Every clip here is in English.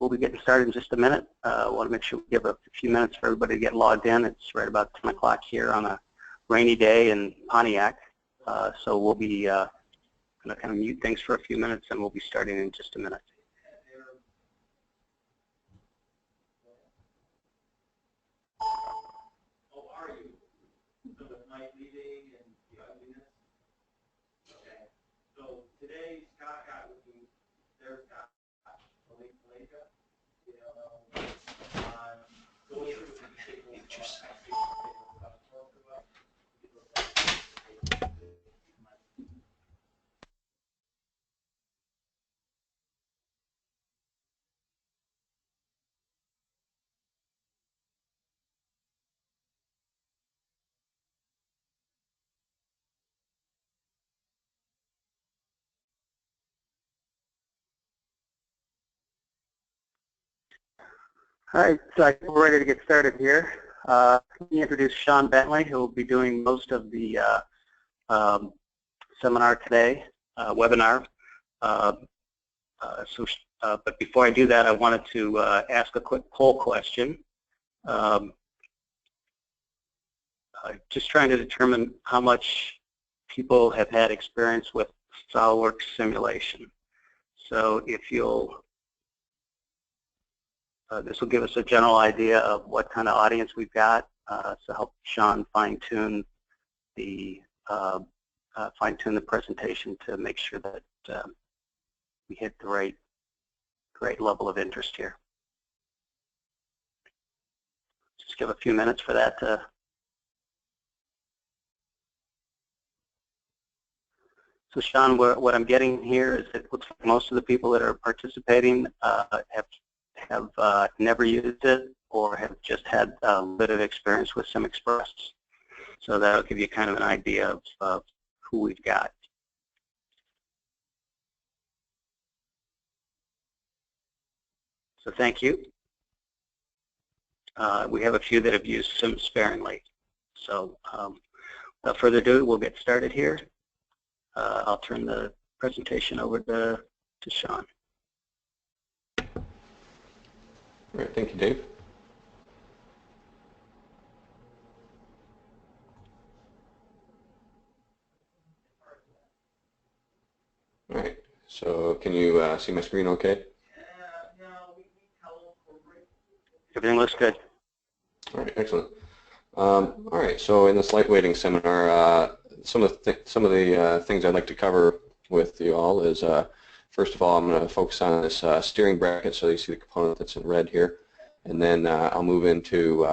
we'll be getting started in just a minute. I want to make sure we give a few minutes for everybody to get logged in. It's right about 10 o'clock here on a rainy day in Pontiac. So we'll be going to kind of mute things for a few minutes, and we'll be starting in just a minute. Today, Scott got with me, there's Scott, Pareto, going through the particulars All right, so I think we're ready to get started here. Let me introduce Sean Bentley, who will be doing most of the seminar today, webinar. But before I do that, I wanted to ask a quick poll question. Just trying to determine how much people have had experience with SOLIDWORKS simulation. So if you'll this will give us a general idea of what kind of audience we've got to help Sean fine-tune the presentation to make sure that we hit the right level of interest here. Just give a few minutes for that to. So Sean, what I'm getting here is it looks like most of the people that are participating have never used it or have just had a bit of experience with SimExpress. So that'll give you kind of an idea of who we've got. So thank you. We have a few that have used Sim sparingly. So without further ado, we'll get started here. I'll turn the presentation over to Sean. All right, thank you, Dave. All right, so can you see my screen okay? Everything looks good. All right, excellent. All right, so in this lightweighting seminar, some of the things I'd like to cover with you all is first of all, I'm going to focus on this steering bracket, so you see the component that's in red here, and then I'll move into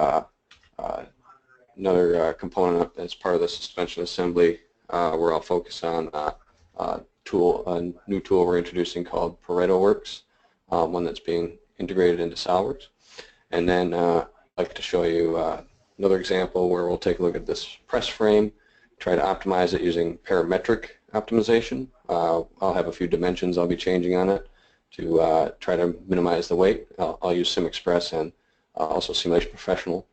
another component that's part of the suspension assembly, where I'll focus on a new tool we're introducing called Pareto Works, one that's being integrated into SOLIDWORKS, and then I'd like to show you another example where we'll take a look at this press frame, try to optimize it using parametric optimization. I'll have a few dimensions I'll be changing on it to try to minimize the weight. I'll use SimExpress and also Simulation Professional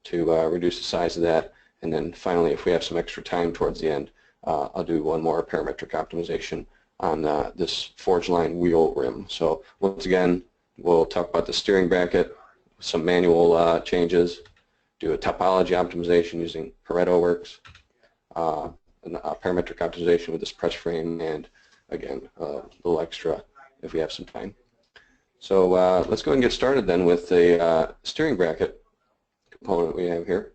to reduce the size of that. And then finally, if we have some extra time towards the end, I'll do one more parametric optimization on this forged line wheel rim. So once again, we'll talk about the steering bracket, some manual changes, do a topology optimization using Pareto Works, parametric optimization with this press frame, and again, a little extra if we have some time. So let's go ahead and get started then with the steering bracket component we have here.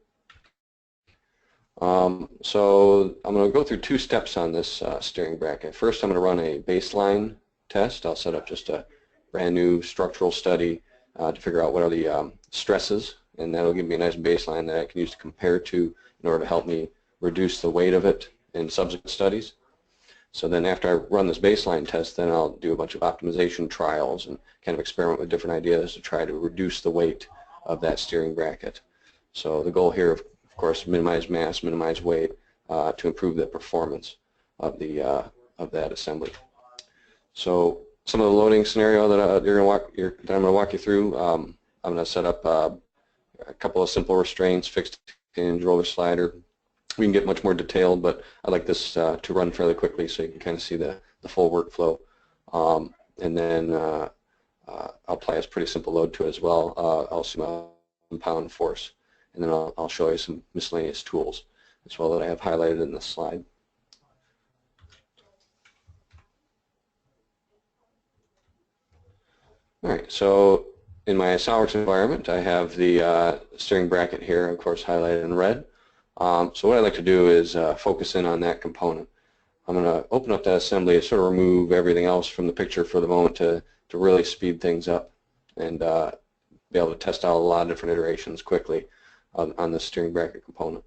So I'm going to go through two steps on this steering bracket. First, I'm going to run a baseline test. I'll set up just a brand new structural study to figure out what are the stresses, and that'll give me a nice baseline that I can use to compare to in order to help me reduce the weight of it in subsequent studies. So then after I run this baseline test, then I'll do a bunch of optimization trials and kind of experiment with different ideas to try to reduce the weight of that steering bracket. So the goal here, of course, minimize mass, minimize weight to improve the performance of that assembly. So some of the loading scenario that I'm going to walk you through, I'm going to set up a couple of simple restraints, fixed hinge, roller slider. We can get much more detailed, but I like this to run fairly quickly so you can kind of see the full workflow. And then apply a pretty simple load to it as well. I'll assume a compound force, and then I'll show you some miscellaneous tools as well that I have highlighted in this slide. All right, so in my SOLIDWORKS environment, I have the steering bracket here, of course, highlighted in red. So what I'd like to do is focus in on that component. I'm going to open up that assembly and sort of remove everything else from the picture for the moment to really speed things up and be able to test out a lot of different iterations quickly on the steering bracket component.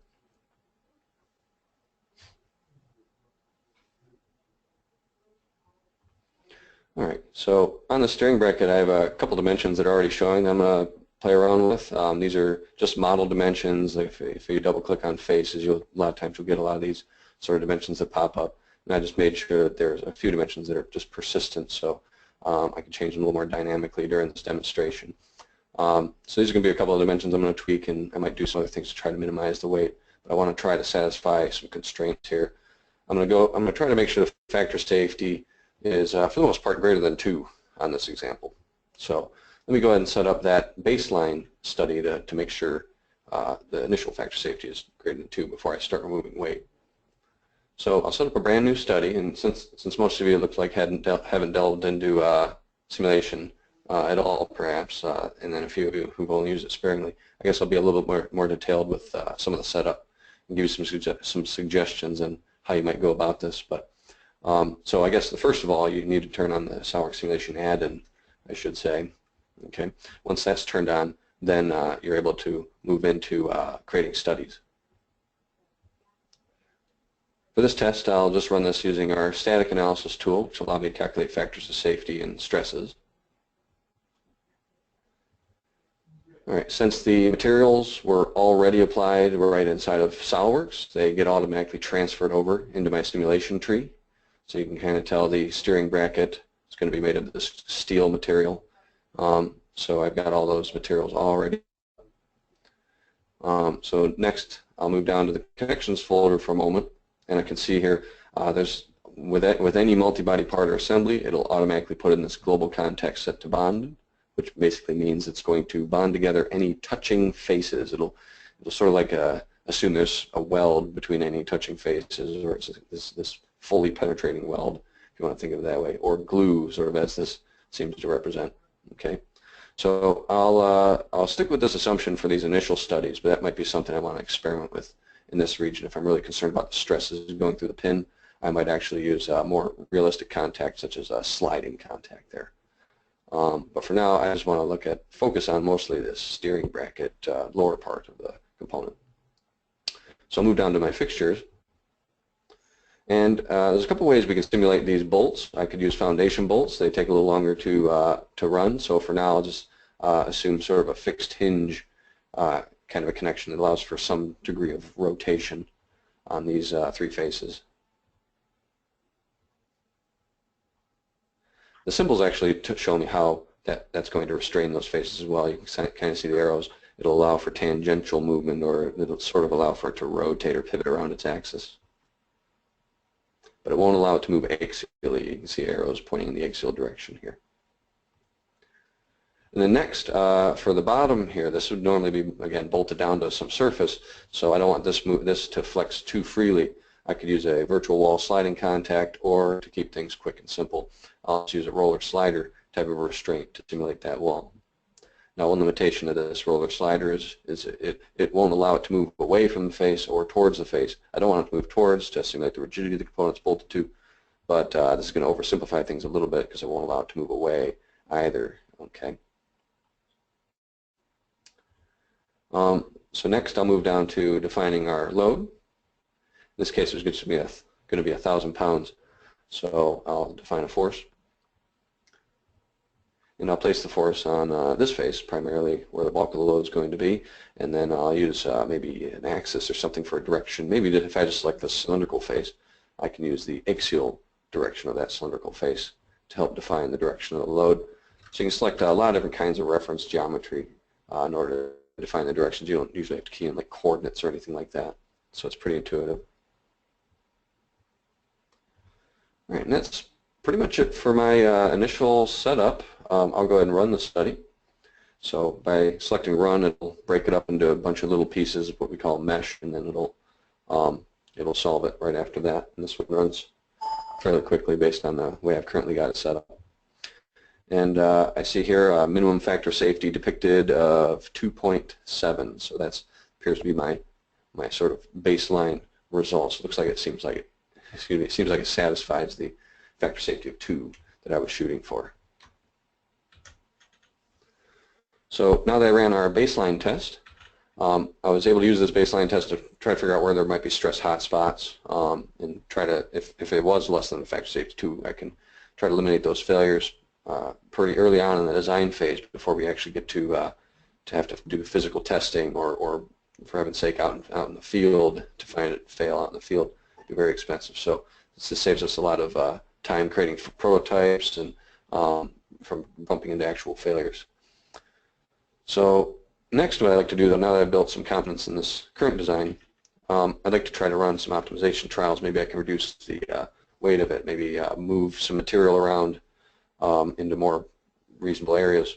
All right, so on the steering bracket, I have a couple dimensions that are already showing that I'm going to play around with. These are just model dimensions. If you double click on faces, a lot of times you'll get a lot of these sort of dimensions that pop up. And I just made sure that there's a few dimensions that are just persistent, so I can change them a little more dynamically during this demonstration. So these are going to be a couple of dimensions I'm going to tweak, and I might do some other things to try to minimize the weight. But I want to try to satisfy some constraints here. I'm going to try to make sure the factor safety is, for the most part, greater than 2 on this example. So let me go ahead and set up that baseline study to make sure the initial factor safety is greater than 2 before I start removing weight. So I'll set up a brand new study, and since most of you, it looks like, haven't delved into simulation at all, perhaps, and then a few of you who've only used it sparingly, I guess I'll be a little bit more detailed with some of the setup and give you some suggestions on how you might go about this. But so I guess first of all, you need to turn on the SOLIDWORKS Simulation add-in, I should say. Okay. Once that's turned on, then you're able to move into creating studies. For this test, I'll just run this using our static analysis tool, which will allow me to calculate factors of safety and stresses. All right, since the materials were already applied, we're right inside of SOLIDWORKS, they get automatically transferred over into my simulation tree. So you can kind of tell the steering bracket is going to be made of this steel material. So I've got all those materials already. So next, I'll move down to the connections folder for a moment, and I can see here with any multi-body part or assembly, it'll automatically put in this global context set to bond, which basically means it's going to bond together any touching faces. It'll sort of like assume there's a weld between any touching faces, or it's this fully penetrating weld, if you want to think of it that way, or glue, sort of as this seems to represent. Okay, so I'll stick with this assumption for these initial studies, but that might be something I want to experiment with in this region. If I'm really concerned about the stresses going through the pin, I might actually use more realistic contact, such as a sliding contact there. But for now, I just want to focus on mostly this steering bracket lower part of the component. So I'll move down to my fixtures. And there's a couple ways we can simulate these bolts. I could use foundation bolts. They take a little longer to run. So for now, I'll just assume sort of a fixed hinge kind of a connection that allows for some degree of rotation on these 3 faces. The symbols actually show me how that's going to restrain those faces as well. You can kind of see the arrows. It'll allow for tangential movement, or it'll sort of allow for it to rotate or pivot around its axis. But it won't allow it to move axially. You can see arrows pointing in the axial direction here. And then next, for the bottom here, this would normally be, again, bolted down to some surface, so I don't want this to flex too freely. I could use a virtual wall sliding contact, or to keep things quick and simple, I'll just use a roller slider type of restraint to simulate that wall. Now, one limitation of this roller slider is it won't allow it to move away from the face or towards the face. I don't want it to move towards to simulate the rigidity of the components bolted to, but this is going to oversimplify things a little bit because it won't allow it to move away either. Okay. So next, I'll move down to defining our load. In this case, it's going to be 1,000 pounds. So I'll define a force. And I'll place the force on this face, primarily where the bulk of the load is going to be, and then I'll use maybe an axis or something for a direction. Maybe if I just select the cylindrical face, I can use the axial direction of that cylindrical face to help define the direction of the load. So you can select a lot of different kinds of reference geometry in order to define the directions. You don't usually have to key in like coordinates or anything like that, so it's pretty intuitive. All right, and that's pretty much it for my initial setup. I'll go ahead and run the study. So by selecting run, it'll break it up into a bunch of little pieces, what we call mesh, and then it'll solve it right after that. And this one runs fairly quickly based on the way I've currently got it set up. And I see here minimum factor safety depicted of 2.7. So that appears to be my sort of baseline results. It looks like it seems like it satisfies the factor safety of 2 that I was shooting for. So now that I ran our baseline test, I was able to use this baseline test to try to figure out where there might be stress hotspots, and try to, if it was less than the factor safety 2, I can try to eliminate those failures pretty early on in the design phase before we actually get to have to do physical testing or for heaven's sake out in the field to find it fail out in the field. It'd be very expensive. So this saves us a lot of time creating prototypes and from bumping into actual failures. So next, what I'd like to do, though, now that I've built some confidence in this current design, I'd like to try to run some optimization trials. Maybe I can reduce the weight of it, maybe move some material around into more reasonable areas.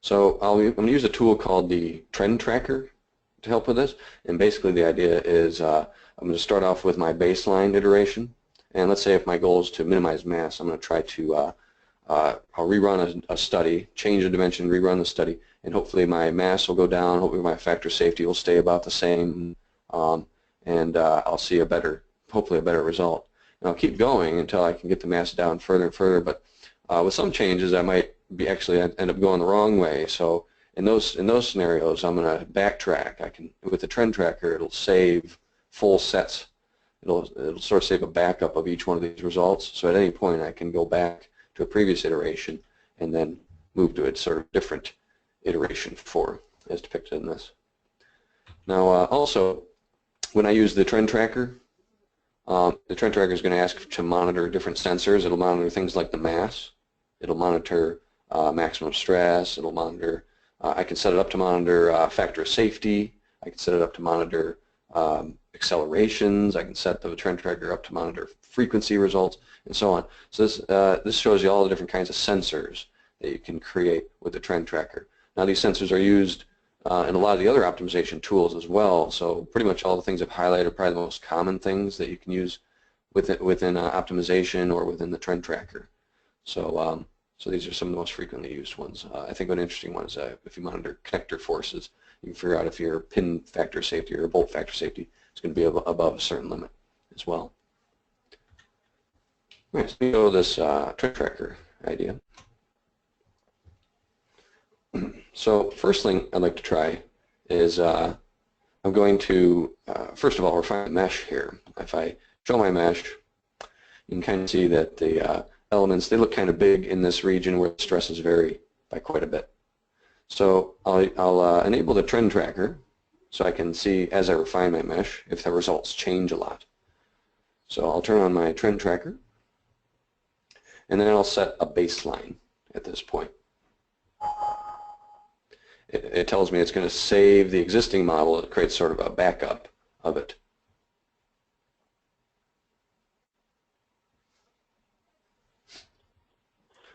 So I'm going to use a tool called the trend tracker to help with this. And basically the idea is I'm going to start off with my baseline iteration. And let's say if my goal is to minimize mass, I'm going to try to I'll rerun a study, change the dimension, rerun the study, and hopefully my mass will go down, hopefully my factor safety will stay about the same, and I'll see hopefully a better result. And I'll keep going until I can get the mass down further and further, but with some changes I might actually end up going the wrong way. So in those scenarios I'm going to backtrack. With the trend tracker, it'll save full sets. It'll sort of save a backup of each one of these results, so at any point I can go back to a previous iteration and then move to a sort of different iteration as depicted in this. Now also, when I use the trend tracker is going to ask to monitor different sensors. It'll monitor things like the mass. It'll monitor maximum stress. It'll monitor, I can set it up to monitor factor of safety. I can set it up to monitor accelerations. I can set the trend tracker up to monitor frequency results, and so on. So this shows you all the different kinds of sensors that you can create with the trend tracker. Now these sensors are used in a lot of the other optimization tools as well. So pretty much all the things I've highlighted are probably the most common things that you can use within optimization or within the trend tracker. So so these are some of the most frequently used ones. I think an interesting one is if you monitor connector forces, you can figure out if your pin factor safety or bolt factor safety is going to be above a certain limit as well. All right, so we go to this trend tracker idea. So first thing I'd like to try is I'm going to first of all refine the mesh here. If I show my mesh, you can kind of see that the elements, they look kind of big in this region where the stresses vary by quite a bit. So I'll enable the trend tracker so I can see as I refine my mesh if the results change a lot. So I'll turn on my trend tracker, and then I'll set a baseline at this point. It tells me it's going to save the existing model. It creates sort of a backup of it.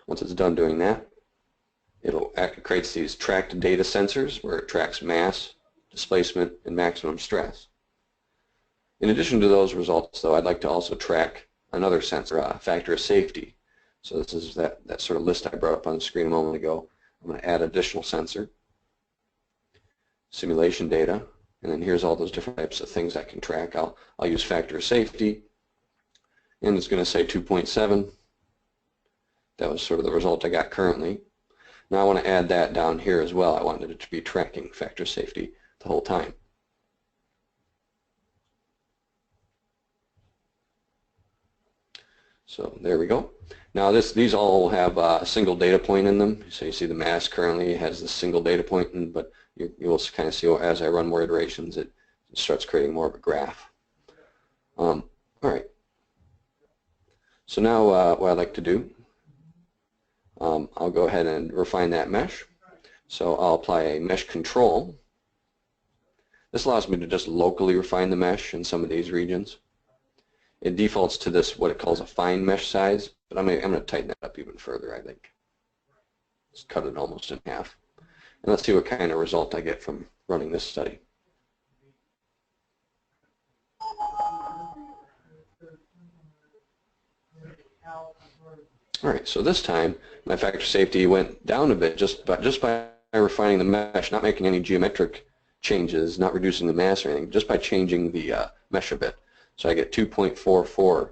Once it's done doing that, it creates these tracked data sensors where it tracks mass, displacement, and maximum stress. In addition to those results, though, I'd like to also track another sensor, factor of safety. So this is that sort of list I brought up on the screen a moment ago. I'm going to add additional sensor, simulation data, and then here's all those different types of things I can track. I'll use factor of safety, and it's going to say 2.7. That was sort of the result I got currently. Now I want to add that down here as well. I wanted it to be tracking factor safety the whole time. So there we go. Now these all have a single data point in them. So you see the mass currently has this single data point, but you will kind of see as I run more iterations, it starts creating more of a graph. All right. So now what I'd like to do, I'll go ahead and refine that mesh. So I'll apply a mesh control. This allows me to just locally refine the mesh in some of these regions. it defaults to this, what it calls a fine mesh size, but I'm going to tighten that up even further, I think. Just cut it almost in half. And let's see what kind of result I get from running this study. All right, so this time my factor safety went down a bit just by refining the mesh, not making any geometric changes, not reducing the mass or anything, just by changing the mesh a bit. So I get 2.44.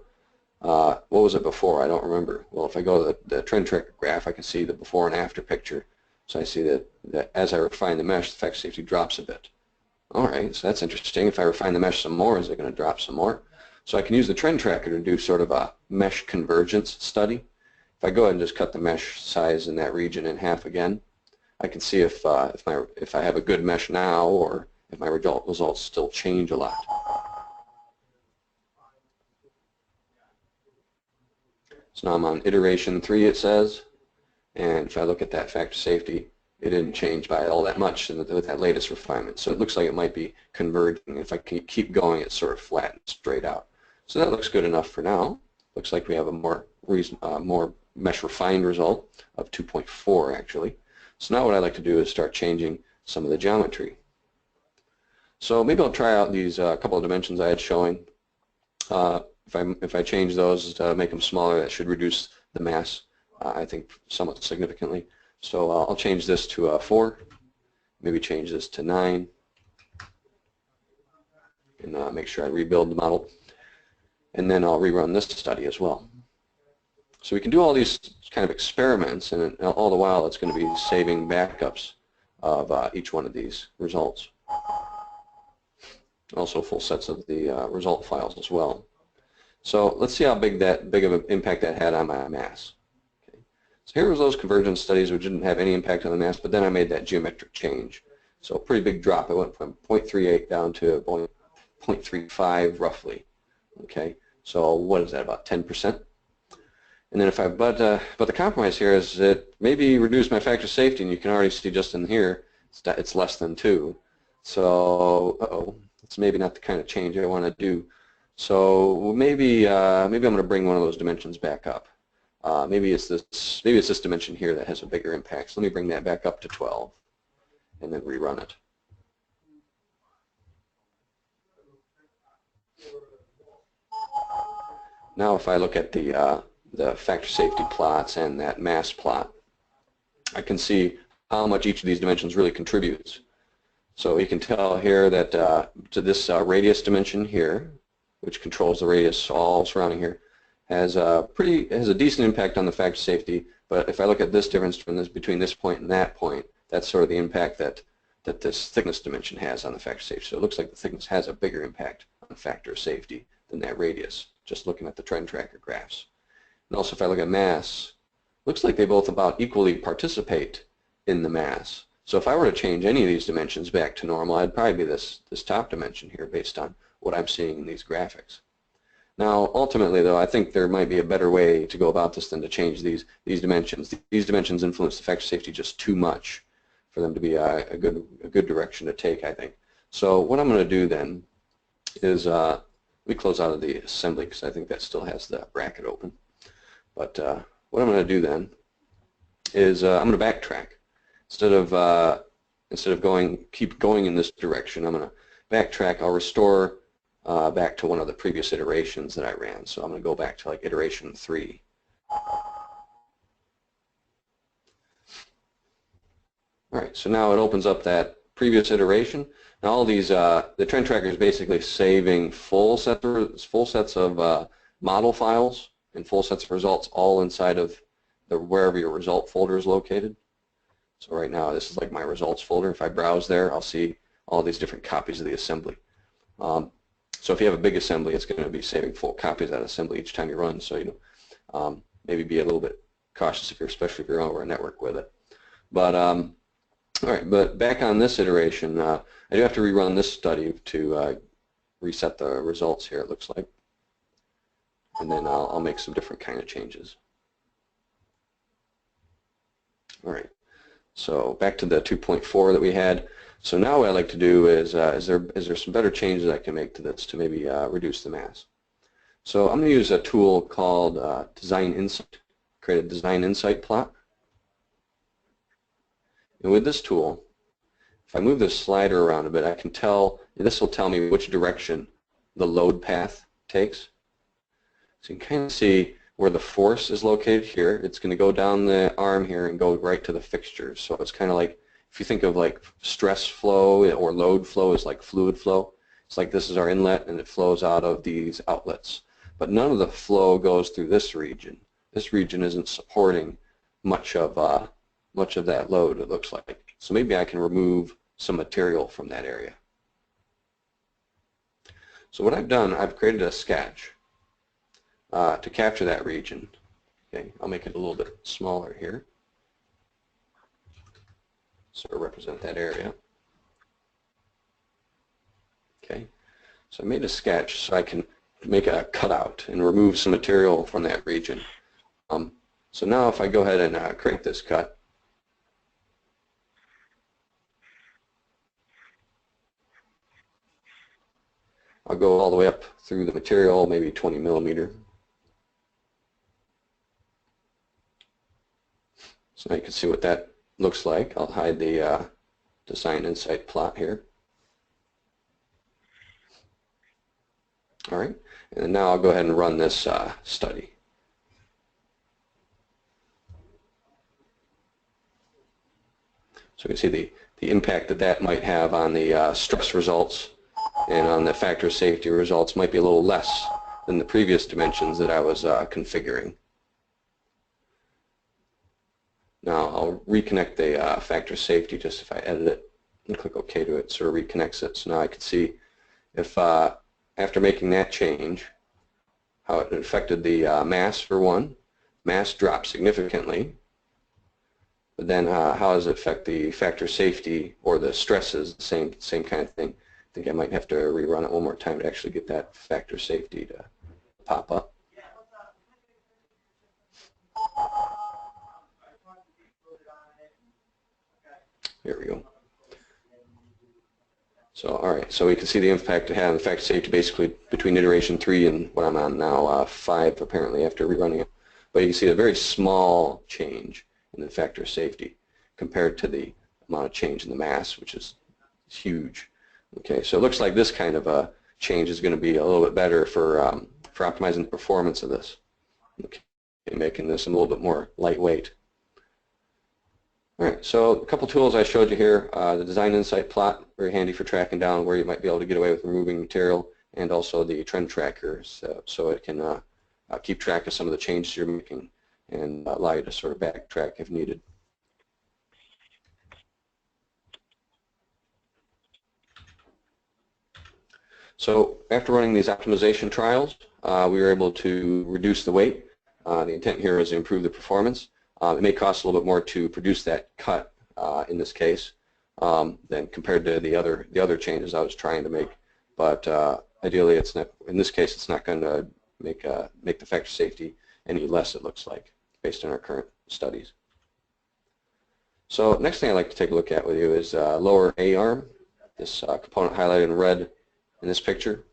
What was it before? I don't remember. Well, if I go to the trend tracker graph, I can see the before and after picture. So I see that as I refine the mesh, the factor safety drops a bit. All right, so that's interesting. If I refine the mesh some more, is it going to drop some more? So I can use the trend tracker to do sort of a mesh convergence study. If I go ahead and just cut the mesh size in that region in half again, I can see if I have a good mesh now, or if my results still change a lot. So now I'm on iteration 3, it says, and if I look at that factor safety, it didn't change by all that much with that latest refinement. So it looks like it might be converging. If I keep going, it's sort of flat and straight out. So that looks good enough for now. Looks like we have a more mesh refined result of 2.4 actually. So now what I'd like to do is start changing some of the geometry. So maybe I'll try out these couple of dimensions I had showing. If I change those to make them smaller, that should reduce the mass, I think, somewhat significantly. So I'll change this to 4, maybe change this to 9, and make sure I rebuild the model. And then I'll rerun this study as well. So we can do all these kind of experiments, and all the while it's going to be saving backups of each one of these results. Also full sets of the result files as well. So let's see how big of an impact that had on my mass. Okay. So here was those convergence studies which didn't have any impact on the mass, but then I made that geometric change. So a pretty big drop. I went from 0.38 down to 0.35 roughly. Okay. So what is that, about 10%? And then but the compromise here is that maybe reduce my factor safety, and you can already see just in here it's less than 2. So it's maybe not the kind of change I want to do. So maybe I'm going to bring one of those dimensions back up. Maybe it's this dimension here that has a bigger impact. So let me bring that back up to 12, and then rerun it. Now if I look at the factor safety plots and that mass plot, I can see how much each of these dimensions really contributes. So you can tell here that to this radius dimension here, which controls the radius all surrounding here, has a decent impact on the factor safety. But if I look at this difference between this point and that point, that's sort of the impact that this thickness dimension has on the factor safety. So it looks like the thickness has a bigger impact on the factor of safety than that radius, just looking at the trend tracker graphs. And also if I look at mass, looks like they both about equally participate in the mass. So if I were to change any of these dimensions back to normal, I'd probably be this top dimension here based on what I'm seeing in these graphics. Now ultimately though, I think there might be a better way to go about this than to change these dimensions. These dimensions influence the factor safety just too much for them to be a good direction to take, I think. So what I'm going to do then is let me close out of the assembly because I think that still has the bracket open. But what I'm going to do then is I'm going to backtrack. Instead of keep going in this direction, I'm going to backtrack. I'll restore back to one of the previous iterations that I ran. So I'm going to go back to like iteration 3. All right, so now it opens up that previous iteration. Now all these, the trend tracker is basically saving full sets of model files and full sets of results all inside of wherever your result folder is located. So right now this is like my results folder. If I browse there, I'll see all these different copies of the assembly. So if you have a big assembly, it's going to be saving full copies of that assembly each time you run. So maybe be a little bit cautious especially if you're over a network with it. But all right, but back on this iteration, I do have to rerun this study to reset the results here, it looks like. And then I'll make some different kind of changes. All right, so back to the 2.4 that we had. So now what I'd like to do is there some better changes I can make to this to maybe reduce the mass. So I'm going to use a tool called Design Insight, create a Design Insight plot. And with this tool, if I move this slider around a bit, I can tell, this will tell me which direction the load path takes. So you can kind of see where the force is located here. It's going to go down the arm here and go right to the fixtures. So it's kind of like, if you think of like stress flow or load flow as like fluid flow, it's like this is our inlet and it flows out of these outlets. But none of the flow goes through this region. This region isn't supporting much of that load, it looks like. So maybe I can remove some material from that area. So what I've done, I've created a sketch to capture that region. Okay, I'll make it a little bit smaller here. Sort of represent that area. Okay, so I made a sketch so I can make a cutout and remove some material from that region. So now if I go ahead and create this cut, I'll go all the way up through the material, maybe 20 millimeter. So now you can see what that looks like. I'll hide the Design Insight plot here. All right, and now I'll go ahead and run this study. So you can see the impact that might have on the stress results and on the factor safety results might be a little less than the previous dimensions that I was configuring. Now I'll reconnect the factor safety just if I edit it and click OK to it, it sort of reconnects it. So now I can see if after making that change, how it affected the mass for one. Mass dropped significantly, but then how does it affect the factor safety or the stresses, the same kind of thing. I think I might have to rerun it one more time to actually get that factor safety to pop up. Here we go. So, all right, so we can see the impact it had on the factor safety basically between iteration 3 and what I'm on now, 5 apparently after rerunning it. But you can see a very small change in the factor safety compared to the amount of change in the mass, which is huge. Okay, so it looks like this kind of a change is going to be a little bit better for optimizing the performance of this. Okay, making this a little bit more lightweight. All right, so a couple tools I showed you here. The Design Insight plot, very handy for tracking down where you might be able to get away with removing material, and also the trend tracker, so it can keep track of some of the changes you're making and allow you to sort of backtrack if needed. So after running these optimization trials, we were able to reduce the weight. The intent here is to improve the performance. It may cost a little bit more to produce that cut in this case than compared to the other changes I was trying to make. But ideally, it's not. In this case, it's not going to make the factor safety any less. It looks like, based on our current studies. So next thing I'd like to take a look at with you is lower A arm. This component highlighted in red in this picture.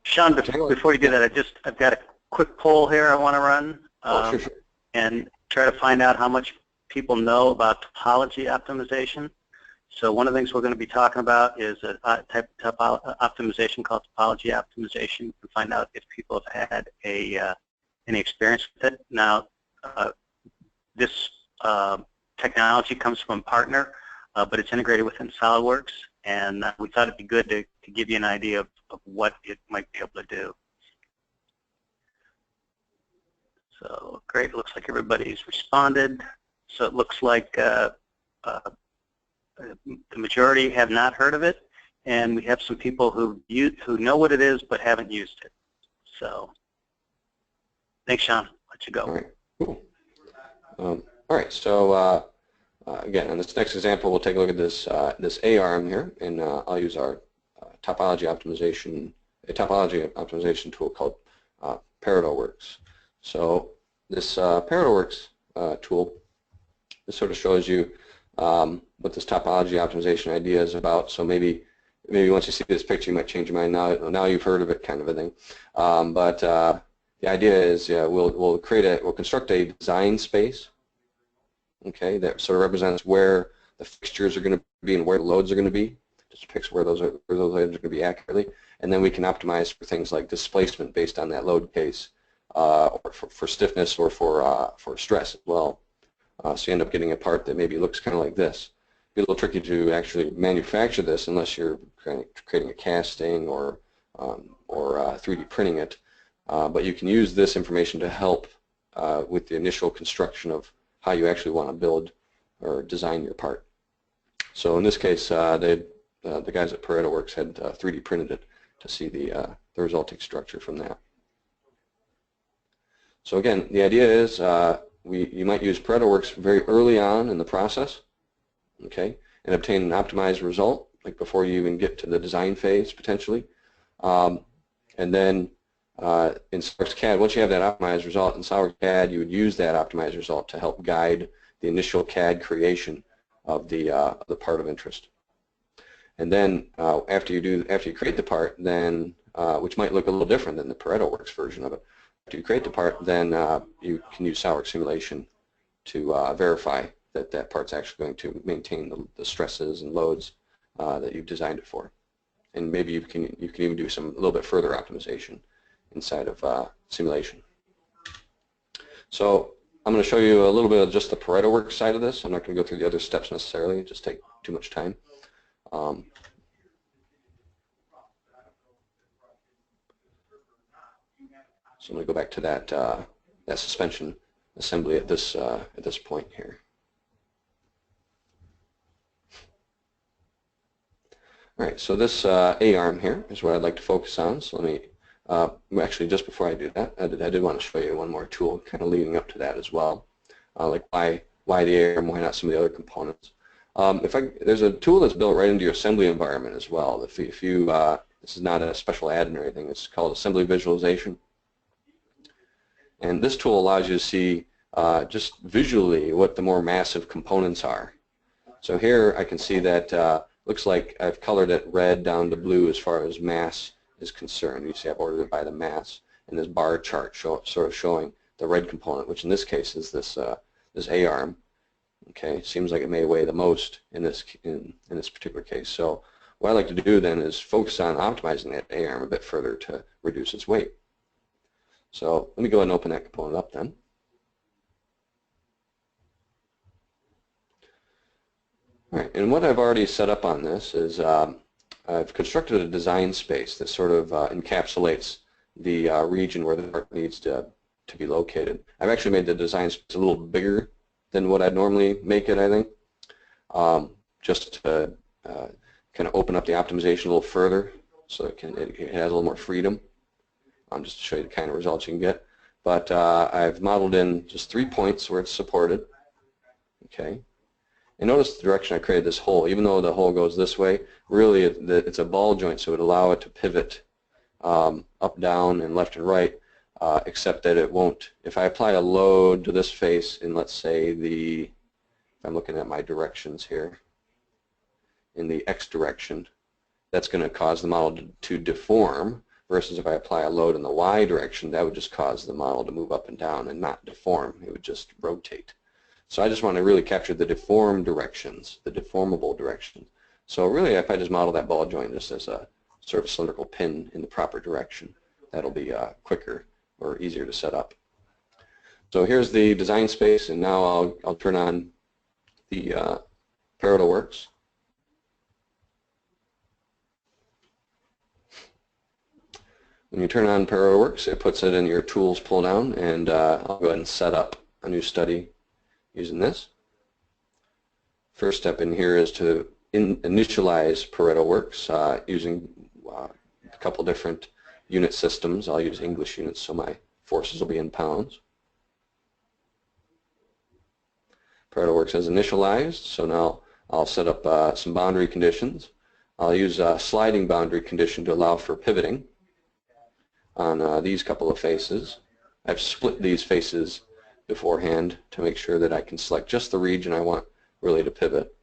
Sean, before you do that, I've got a quick poll here I want to run Sure. and try to find out how much people know about topology optimization. So one of the things we're going to be talking about is a type of optimization called topology optimization. You can find out if people have had any experience with it. Now, this technology comes from a partner, but it's integrated within SOLIDWORKS, and we thought it'd be good to give you an idea of what it might be able to do. So great, it looks like everybody's responded. So it looks like the majority have not heard of it, and we have some people who know what it is but haven't used it. So thanks, Sean. Let you go. All right, cool. All right, so again, on this next example, we'll take a look at this A arm here, and I'll use our topology optimization tool called Pareto works. So this Pareto works tool, this sort of shows you what this topology optimization idea is about. So maybe maybe once you see this picture you might change your mind. Now you've heard of it, kind of a thing. But the idea is, we'll construct a design space, okay, that sort of represents where the fixtures are going to be and where the loads are going to be. Just depicts where those items are going to be accurately, and then we can optimize for things like displacement based on that load case, or for stiffness or for stress as well. So you end up getting a part that maybe looks kind of like this. It'd be a little tricky to actually manufacture this unless you're creating a casting or 3D printing it. But you can use this information to help with the initial construction of how you actually want to build or design your part. So in this case, the guys at Pareto Works had 3D printed it to see the resulting structure from that. So again, the idea is you might use Pareto Works very early on in the process, okay, and obtain an optimized result, like before you even get to the design phase potentially. And then in SOLIDWORKS CAD, once you have that optimized result in SOLIDWORKS CAD, you would use that optimized result to help guide the initial CAD creation of the part of interest. And then after you create the part, then which might look a little different than the Pareto Works version of it. After you create the part, then you can use SOLIDWORKS Simulation to verify that that part's actually going to maintain the stresses and loads that you've designed it for. And maybe you can even do a little bit further optimization inside of simulation. So I'm going to show you a little bit of just the Pareto Works side of this. I'm not going to go through the other steps necessarily, just take too much time. So I'm going to go back to that suspension assembly at this point here. All right, so this A-arm here is what I'd like to focus on. So let me actually, just before I do that, I did want to show you one more tool kind of leading up to that as well, like why the A-arm, why not some of the other components. There's a tool that's built right into your assembly environment as well. This is not a special add-in or anything. It's called Assembly Visualization. And this tool allows you to see just visually what the more massive components are. So here I can see that looks like I've colored it red down to blue as far as mass is concerned. You see I've ordered it by the mass, and this bar chart sort of showing the red component, which in this case is this A-arm. Okay, seems like it may weigh the most in this particular case. So what I like to do then is focus on optimizing that A-arm a bit further to reduce its weight. So let me go ahead and open that component up then. All right, and what I've already set up on this is I've constructed a design space that sort of encapsulates the region where the part needs to be located. I've actually made the design space a little bigger than what I'd normally make it, I think, just to kind of open up the optimization a little further so it has a little more freedom, just to show you the kind of results you can get. But I've modeled in just 3 points where it's supported. Okay. And notice the direction I created this hole. Even though the hole goes this way, really it's a ball joint, so it would allow it to pivot up, down, and left and right, except that it won't. If I apply a load to this face in, let's say, if I'm looking at my directions here, in the X direction, that's going to cause the model to deform, versus if I apply a load in the Y direction, that would just cause the model to move up and down and not deform. It would just rotate. So I just want to really capture the deformed directions, the deformable direction. So really, if I just model that ball joint just as a sort of cylindrical pin in the proper direction, that'll be quicker or easier to set up. So here's the design space, and now I'll turn on the Pareto Works. When you turn on Pareto Works, it puts it in your tools pull down, and I'll go ahead and set up a new study using this. First step in here is to initialize Pareto Works using a couple different unit systems. I'll use English units, so my forces will be in pounds. Pareto Works has initialized, so now I'll set up some boundary conditions. I'll use a sliding boundary condition to allow for pivoting on these couple of faces. I've split these faces beforehand to make sure that I can select just the region I want really to pivot.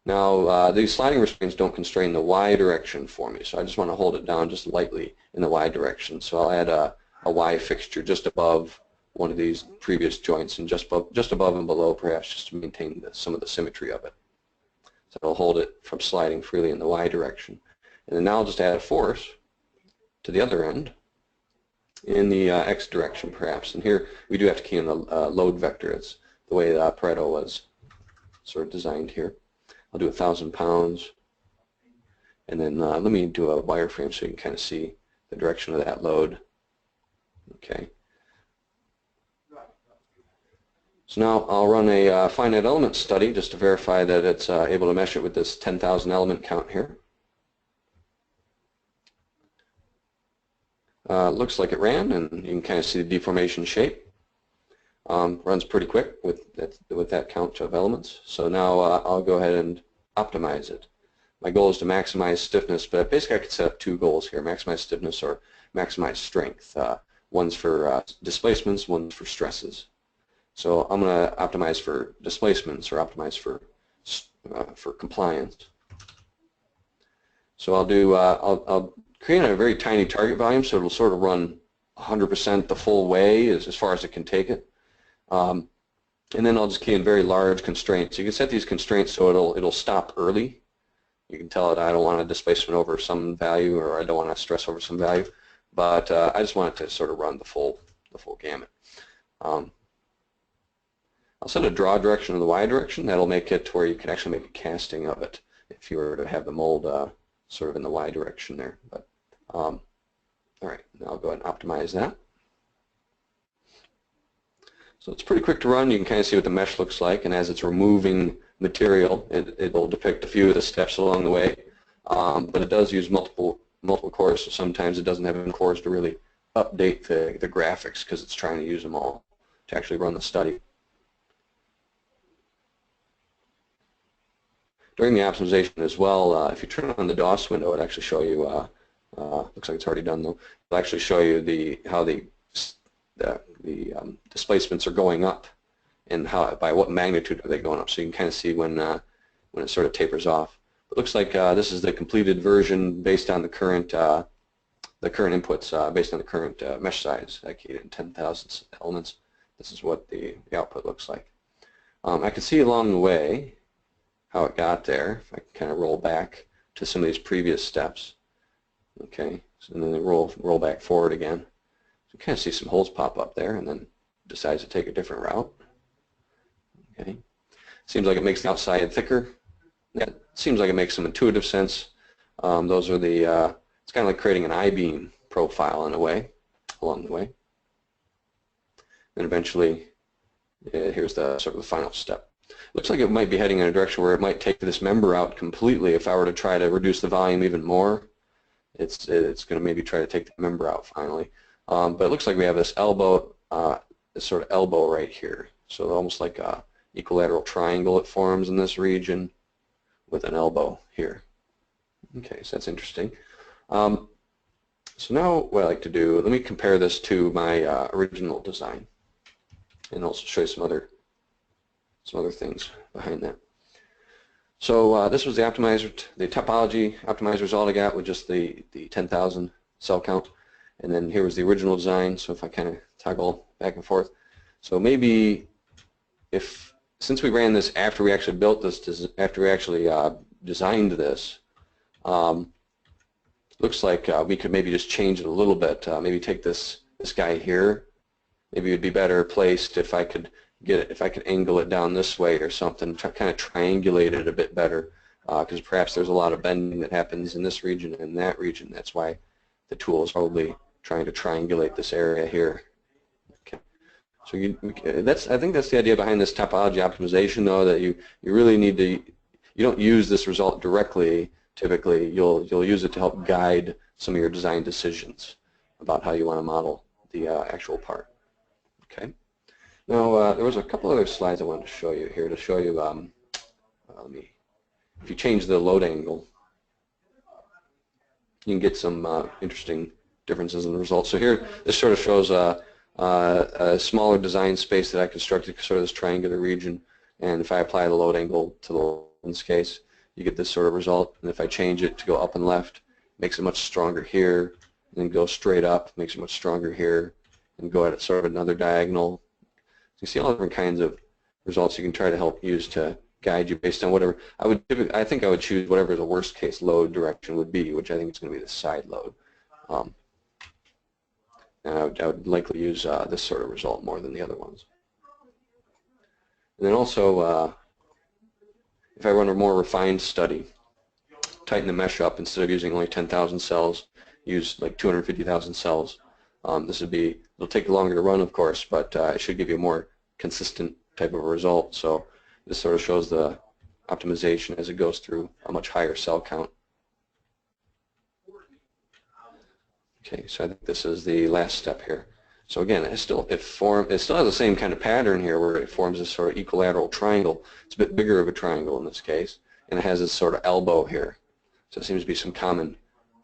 Now these sliding restraints don't constrain the Y direction for me, so I just want to hold it down just lightly in the Y direction. So I'll add a Y fixture just above one of these previous joints and just above and below perhaps, just to maintain some of the symmetry of it. So I'll hold it from sliding freely in the Y direction. And then now I'll just add a force to the other end in the X direction perhaps. And here we do have to key in the load vector. It's the way Pareto was sort of designed here. I'll do 1,000 pounds. And then let me do a wireframe so you can kind of see the direction of that load. Okay. So now I'll run a finite element study just to verify that it's able to mesh it with this 10,000 element count here. Looks like it ran, and you can kind of see the deformation shape. Runs pretty quick with that count of elements. So now I'll go ahead and optimize it. My goal is to maximize stiffness, but basically I could set up two goals here: maximize stiffness or maximize strength. One's for displacements, one's for stresses. So I'm going to optimize for displacements or optimize for compliance. So I'll create a very tiny target volume, so it'll sort of run 100% the full way as far as it can take it. And then I'll just key in very large constraints. You can set these constraints so it'll stop early. You can tell it I don't want a displacement over some value, or I don't want to stress over some value, but I just want it to sort of run the full gamut. I'll set a draw direction in the Y direction. That'll make it to where you can actually make a casting of it if you were to have the mold sort of in the Y direction there. But all right, now I'll go ahead and optimize that. So it's pretty quick to run. You can kind of see what the mesh looks like, and as it's removing material, it'll depict a few of the steps along the way. But it does use multiple cores, so sometimes it doesn't have enough cores to really update the graphics because it's trying to use them all to actually run the study. During the optimization as well, if you turn on the DOS window, it actually show you, looks like it's already done though, it'll actually show you how the displacements are going up and by what magnitude are they going up, so you can kind of see when it sort of tapers off. It looks like this is the completed version based on the current inputs, based on the current mesh size. I keyed in 10,000 elements. This is what the output looks like. I can see along the way how it got there. If I can kind of roll back to some of these previous steps, okay, so, and then roll back forward again. So you kind of see some holes pop up there, and then decides to take a different route. Okay, seems like it makes the outside thicker. Yeah, seems like it makes some intuitive sense. Those are it's kind of like creating an I-beam profile in a way along the way. And eventually, here's the sort of the final step. Looks like it might be heading in a direction where it might take this member out completely. If I were to try to reduce the volume even more, it's going to maybe try to take the member out finally. But it looks like we have this elbow, this sort of elbow right here. So almost like a equilateral triangle it forms in this region with an elbow here. Okay, so that's interesting. So now what I like to do, let me compare this to my original design, and also show you some other things behind that. So this was the optimizer, the topology optimizers all I got with just the 10,000 cell count, and then here was the original design. So if I kind of toggle back and forth, so maybe since we ran this after we actually built this, after we actually designed this, looks like we could maybe just change it a little bit. Maybe take this guy here. Maybe it would be better placed if I could angle it down this way or something, kind of triangulate it a bit better, because perhaps there's a lot of bending that happens in this region and that region. That's why the tool is probably trying to triangulate this area here. Okay. So I think that's the idea behind this topology optimization, though, that you really need to, you don't use this result directly. Typically, you'll use it to help guide some of your design decisions about how you want to model the actual part. Okay. Now, there was a couple other slides I wanted to show you here to show you, if you change the load angle, you can get some interesting differences in the results. So here, this sort of shows a smaller design space that I constructed, sort of this triangular region, and if I apply the load angle to the, in this case, you get this sort of result. And if I change it to go up and left, it makes it much stronger here, and then go straight up, makes it much stronger here, and go at sort of another diagonal. So you see all different kinds of results you can try to help use to guide you based on whatever. I think I would choose whatever the worst case load direction would be, which I think is going to be the side load. And I would likely use this sort of result more than the other ones. And then also, if I run a more refined study, tighten the mesh up instead of using only 10,000 cells, use like 250,000 cells. This would be, it'll take longer to run, of course, but it should give you a more consistent type of a result. So this sort of shows the optimization as it goes through a much higher cell count. Okay, so I think this is the last step here. So again, it still has the same kind of pattern here where it forms this sort of equilateral triangle. It's a bit bigger of a triangle in this case, and it has this sort of elbow here. So it seems to be some common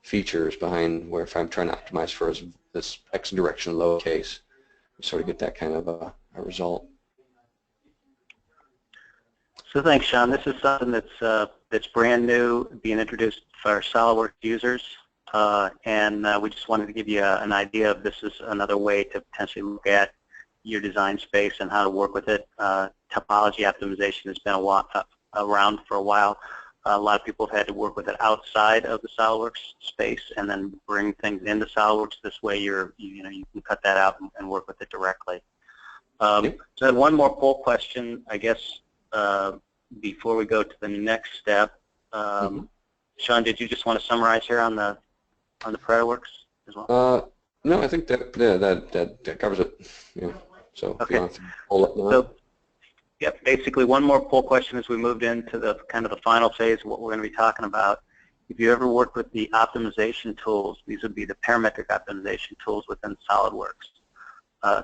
features behind where if I'm trying to optimize for this x direction load case, you sort of get that kind of a result. So thanks, Sean. This is something that's brand new, being introduced for our SOLIDWORKS users. And we just wanted to give you an idea of this is another way to potentially look at your design space and how to work with it. Topology optimization has been around for a while. A lot of people have had to work with it outside of the SOLIDWORKS space and then bring things into SOLIDWORKS. This way you can cut that out and work with it directly. So I had one more poll question, I guess, before we go to the next step. Sean, did you just want to summarize here on the Pareto works as well? No, I think that covers it. Yeah. So okay. Yep. Basically, one more poll question as we moved into the kind of the final phase of what we're going to be talking about. If you ever worked with the optimization tools, these would be the parametric optimization tools within SOLIDWORKS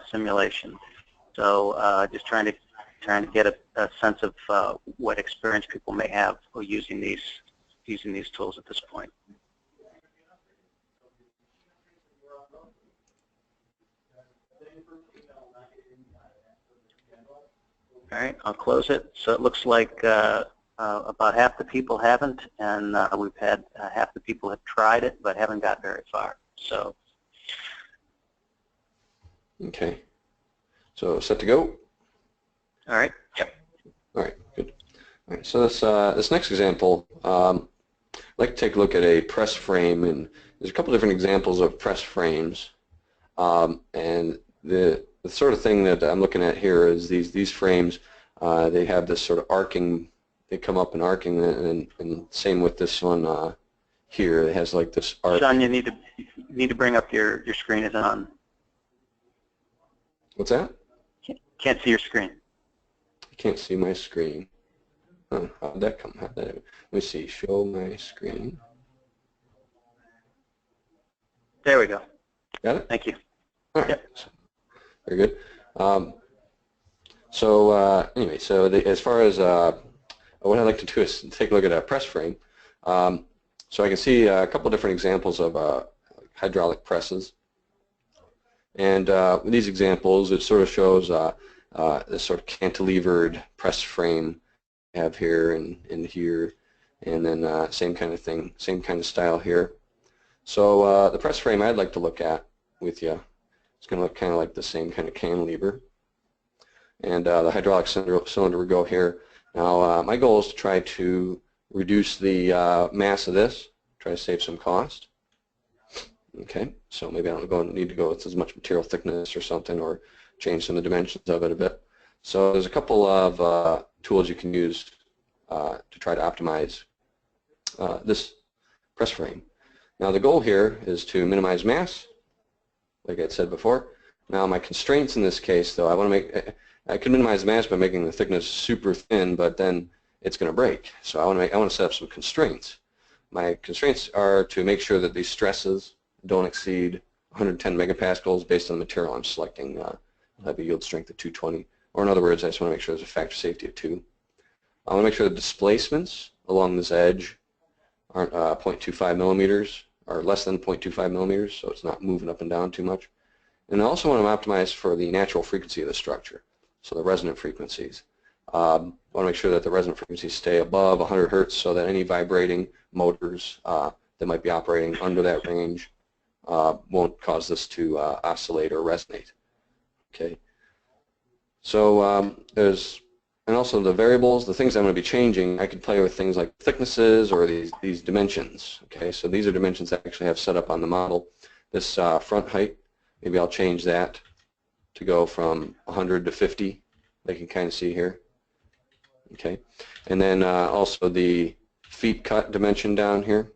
Simulation. So just trying to get a sense of what experience people may have using these tools at this point. All right, I'll close it. So it looks like about half the people haven't, and we've had half the people have tried it but haven't got very far. So. Okay. So set to go. All right. Yep. All right. Good. All right. So this next example, I'd like to take a look at a press frame, and there's a couple different examples of press frames, and the sort of thing that I'm looking at here is these frames. They have this sort of arcing. They come up and arcing, and same with this one here. It has like this arc. Sean, you need to bring up your screen. Is on. What's that? Can't see your screen. I can't see my screen. Oh, how'd that come? Let me see. Show my screen. There we go. Got it? Thank you. All right. Yep. Very good. Anyway, so as far as what I'd like to do is take a look at a press frame. So I can see a couple different examples of hydraulic presses. And with these examples, it sort of shows this sort of cantilevered press frame I have here and here, and then same kind of thing, same kind of style here. So the press frame I'd like to look at with you, it's going to look kind of like the same kind of cantilever. And the hydraulic cylinder would go here. Now my goal is to try to reduce the mass of this, try to save some cost. Okay, so maybe I don't need to go with as much material thickness or something, or change some of the dimensions of it a bit. So there's a couple of tools you can use to try to optimize this press frame. Now the goal here is to minimize mass, like I said before. Now my constraints in this case, though, I can minimize mass by making the thickness super thin, but then it's going to break. So I want to set up some constraints. My constraints are to make sure that these stresses don't exceed 110 megapascals based on the material I'm selecting. I'll have a yield strength of 220. Or in other words, I just want to make sure there's a factor safety of 2. I want to make sure the displacements along this edge aren't 0.25 millimeters or less than 0.25 millimeters, so it's not moving up and down too much. And I also want to optimize for the natural frequency of the structure, so the resonant frequencies. Want to make sure that the resonant frequencies stay above 100 hertz so that any vibrating motors that might be operating under that range won't cause this to oscillate or resonate. Okay. So and also the variables, the things I'm going to be changing, I can play with things like thicknesses or these dimensions. Okay, so these are dimensions that I actually have set up on the model. This front height, maybe I'll change that to go from 100 to 50. They can kind of see here. Okay, and then also the feet cut dimension down here.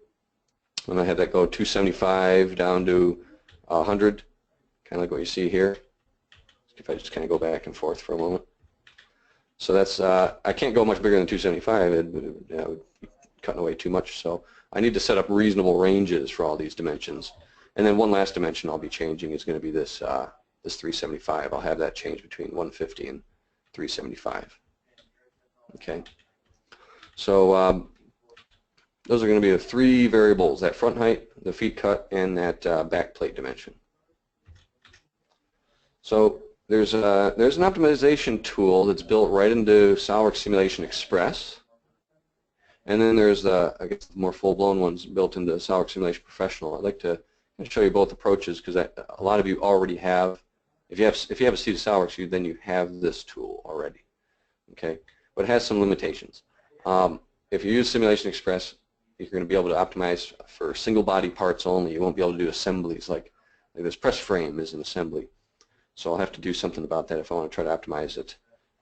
I'm going to have that go 275 down to 100, kind of like what you see here. If I just kind of go back and forth for a moment. So that's, I can't go much bigger than 275, it would be cutting away too much, so I need to set up reasonable ranges for all these dimensions. And then one last dimension I'll be changing is going to be this, this 375. I'll have that change between 150 and 375. Okay. So those are going to be the three variables, that front height, the feet cut, and that back plate dimension. So there's an optimization tool that's built right into SOLIDWORKS Simulation Express, and then there's I guess the more full-blown ones built into SOLIDWORKS Simulation Professional. I'd like to show you both approaches because a lot of you already have. If you have a seat of SOLIDWORKS, then you have this tool already. Okay, but it has some limitations. If you use Simulation Express, you're going to be able to optimize for single body parts only. You won't be able to do assemblies like this press frame is an assembly. So I'll have to do something about that if I want to try to optimize it.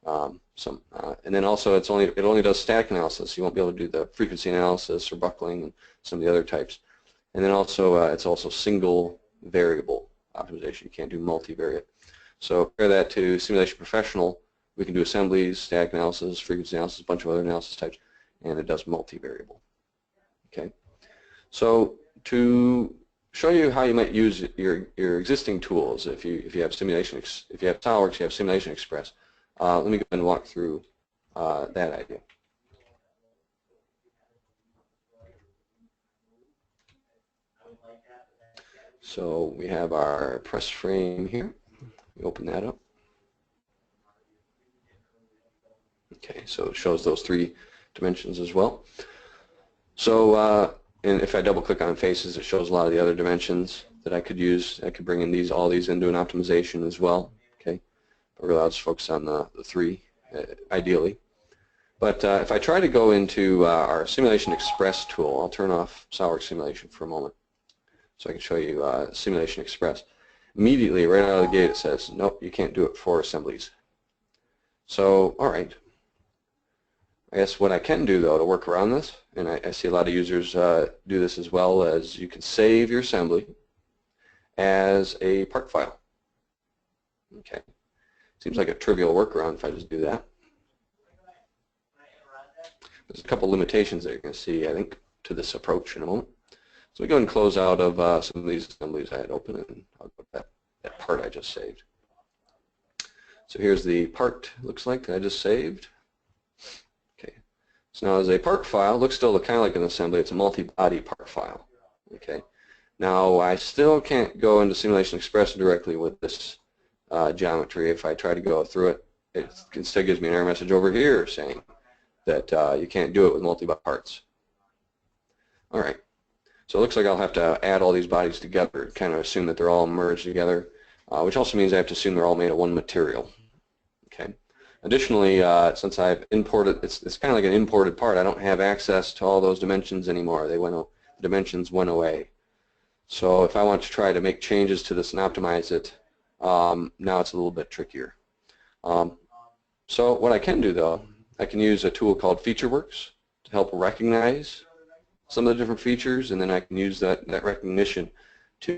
And then also it only does static analysis. You won't be able to do the frequency analysis or buckling and some of the other types. And then also it's also single variable optimization. You can't do multivariate. So compare that to Simulation Professional. We can do assemblies, static analysis, frequency analysis, a bunch of other analysis types, and it does multivariable. Okay. So to show you how you might use your existing tools, if you have SOLIDWORKS, you have Simulation Express. Let me go ahead and walk through that idea. So we have our press frame here. We open that up. Okay, so it shows those three dimensions as well. So and if I double click on faces, it shows a lot of the other dimensions that I could use. I could bring in all these into an optimization as well. Okay, but really I'll just focus on the three ideally. But if I try to go into our Simulation Express tool, I'll turn off SOLIDWORKS Simulation for a moment so I can show you Simulation Express. Immediately, right out of the gate, it says, nope, you can't do it for assemblies. So, all right. I guess what I can do, though, to work around this, and I see a lot of users do this as well, as you can save your assembly as a part file. Okay. Seems like a trivial workaround if I just do that. There's a couple limitations that you're going to see, I think, to this approach in a moment. So we go and close out of some of these assemblies I had open, and I'll go to that part I just saved. So here's the part, looks like, that I just saved. Okay. So now as a part file, it looks still kind of like an assembly. It's a multi-body part file. Okay. Now I still can't go into Simulation Express directly with this geometry. If I try to go through it, it instead gives me an error message over here saying that you can't do it with multi-body parts. All right. So it looks like I'll have to add all these bodies together, kind of assume that they're all merged together, which also means I have to assume they're all made of one material. Okay. Additionally, since I've imported, it's kind of like an imported part. I don't have access to all those dimensions anymore. The dimensions went away. So if I want to try to make changes to this and optimize it, now it's a little bit trickier. So what I can do, though, I can use a tool called FeatureWorks to help recognize some of the different features, and then I can use that recognition to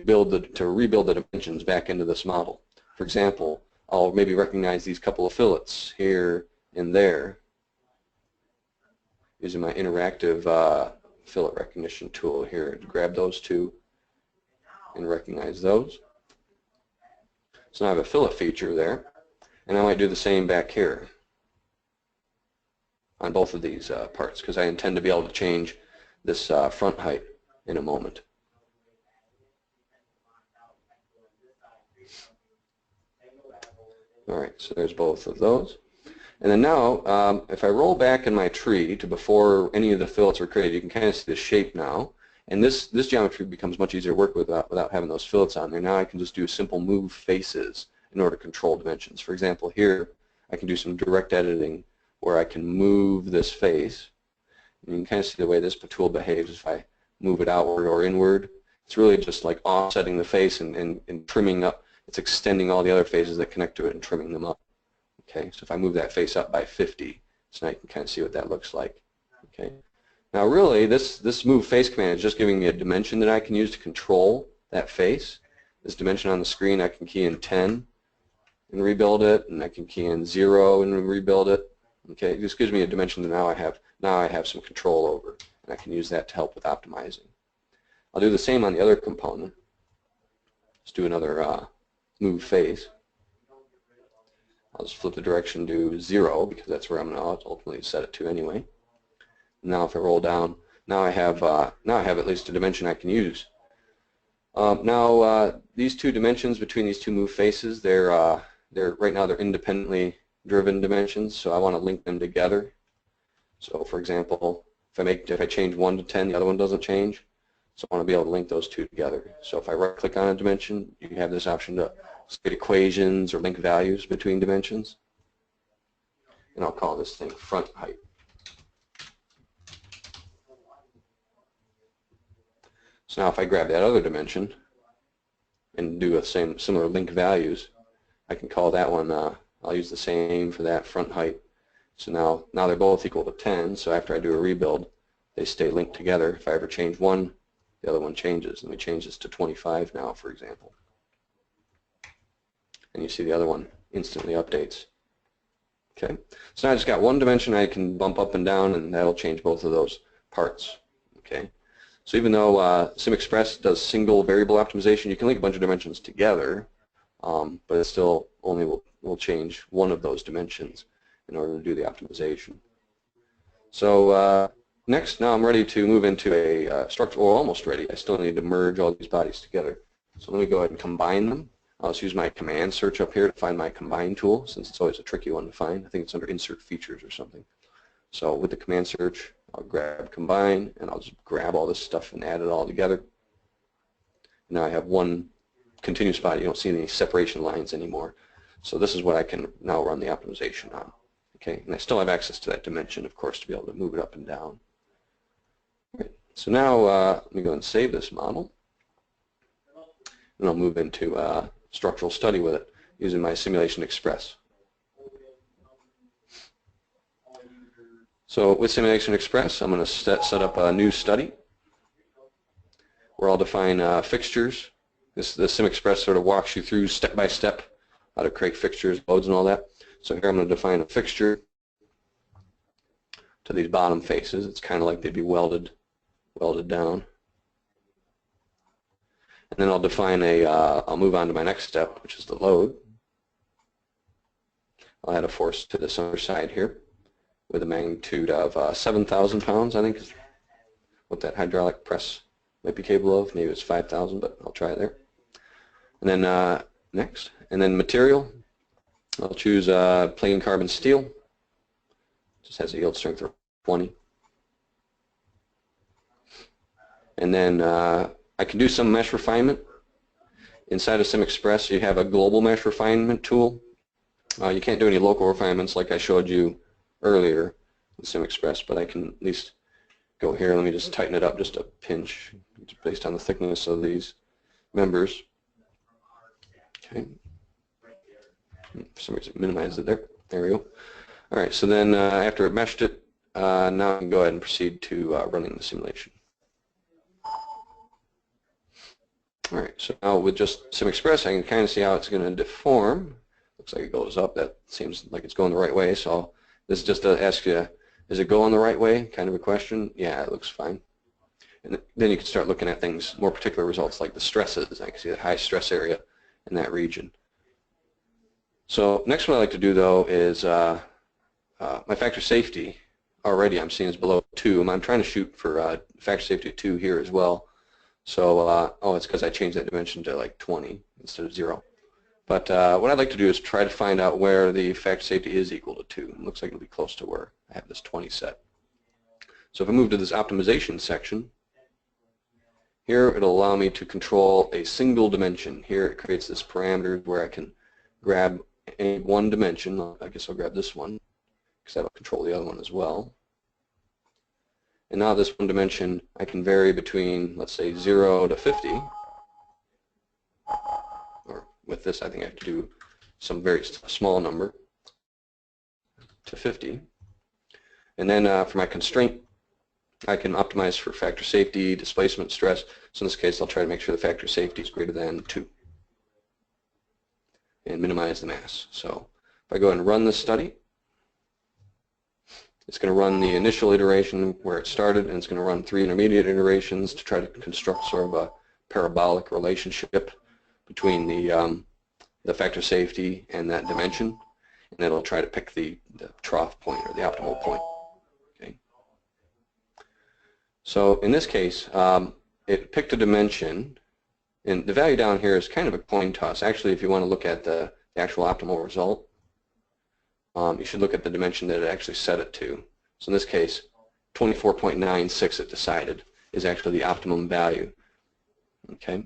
rebuild the dimensions back into this model. For example, I'll maybe recognize these couple of fillets here and there using my interactive fillet recognition tool here to grab those two and recognize those. So now I have a fillet feature there, and I might do the same back here on both of these parts because I intend to be able to change this front height in a moment. All right, so there's both of those. And then now, if I roll back in my tree to before any of the fillets were created, you can kind of see the shape now. And this geometry becomes much easier to work with without having those fillets on there. Now I can just do simple move faces in order to control dimensions. For example, here I can do some direct editing where I can move this face. And you can kind of see the way this tool behaves if I move it outward or inward. It's really just like offsetting the face and trimming up. It's extending all the other faces that connect to it and trimming them up. Okay, so if I move that face up by 50, so now you can kind of see what that looks like. Okay, now really this move face command is just giving me a dimension that I can use to control that face. This dimension on the screen, I can key in 10 and rebuild it, and I can key in 0 and rebuild it. Okay, this gives me a dimension that now I have some control over, and I can use that to help with optimizing. I'll do the same on the other component. Let's do another move face. I'll just flip the direction to 0 because that's where I'm going to ultimately set it to anyway. Now if I roll down, now I have at least a dimension I can use. Now these two dimensions between these two move faces, they're right now they're independently driven dimensions, so I want to link them together. So for example, if I change one to 10, the other one doesn't change. So I want to be able to link those two together. So if I right-click on a dimension, you have this option to state equations or link values between dimensions. And I'll call this thing front height. So now if I grab that other dimension and do a similar link values, I can call that one, I'll use the same for that front height. So now they're both equal to 10, so after I do a rebuild, they stay linked together. If I ever change one, the other one changes. Let me change this to 25 now, for example. And you see the other one instantly updates. Okay, so now I just got one dimension I can bump up and down, and that'll change both of those parts. Okay, so even though SimExpress does single variable optimization, you can link a bunch of dimensions together, but it still only will change one of those dimensions in order to do the optimization. So next, now I'm ready to move into a structure, or almost ready. I still need to merge all these bodies together. So let me go ahead and combine them. I'll just use my command search up here to find my combine tool, since it's always a tricky one to find. I think it's under insert features or something. So with the command search, I'll grab combine, and I'll just grab all this stuff and add it all together. Now I have one continuous body. You don't see any separation lines anymore. So this is what I can now run the optimization on. Okay, and I still have access to that dimension, of course, to be able to move it up and down. All right. So now let me go and save this model, and I'll move into structural study with it using my Simulation Express. So with Simulation Express, I'm going to set up a new study where I'll define fixtures. The SimExpress sort of walks you through step by step how to create fixtures, loads, and all that. So here I'm going to define a fixture to these bottom faces. It's kind of like they'd be welded down. And then I'll define I'll move on to my next step, which is the load. I'll add a force to this other side here with a magnitude of 7,000 pounds, I think is what that hydraulic press might be capable of. Maybe it's 5,000, but I'll try it there. And then next, and then material, I'll choose plain carbon steel. Just has a yield strength of 20. And then I can do some mesh refinement. Inside of SimExpress, you have a global mesh refinement tool. You can't do any local refinements like I showed you earlier with SimExpress, but I can at least go here. Let me just tighten it up just a pinch based on the thickness of these members. Okay. For some reason, minimize it there. There we go. All right, so then after I've meshed it, now I can go ahead and proceed to running the simulation. All right, so now with just SimExpress, I can kind of see how it's going to deform. Looks like it goes up. That seems like it's going the right way. So this is just to ask you, is it going the right way? Kind of a question. Yeah, it looks fine. And then you can start looking at things, more particular results like the stresses. I can see the high stress area in that region. So next what I like to do though is my factor safety already I'm seeing is below 2. I'm trying to shoot for factor safety of 2 here as well. So oh, it's because I changed that dimension to like 20 instead of 0. But what I'd like to do is try to find out where the factor safety is equal to 2. It looks like it'll be close to where I have this 20 set. So if I move to this optimization section, here it'll allow me to control a single dimension. Here it creates this parameter where I can grab any one dimension. I guess I'll grab this one because that'll control the other one as well. And now this one dimension I can vary between, let's say, 0 to 50. Or with this I think I have to do some very small number to 50. And then for my constraint, I can optimize for factor safety, displacement, stress. So in this case, I'll try to make sure the factor safety is greater than 2 and minimize the mass. So if I go ahead and run this study, it's going to run the initial iteration where it started, and it's going to run 3 intermediate iterations to try to construct sort of a parabolic relationship between the factor safety and that dimension, and it'll try to pick the trough point or the optimal point. So in this case, it picked a dimension, and the value down here is kind of a coin toss. Actually, if you want to look at the actual optimal result, you should look at the dimension that it actually set it to. So in this case, 24.96 it decided is actually the optimum value. Okay.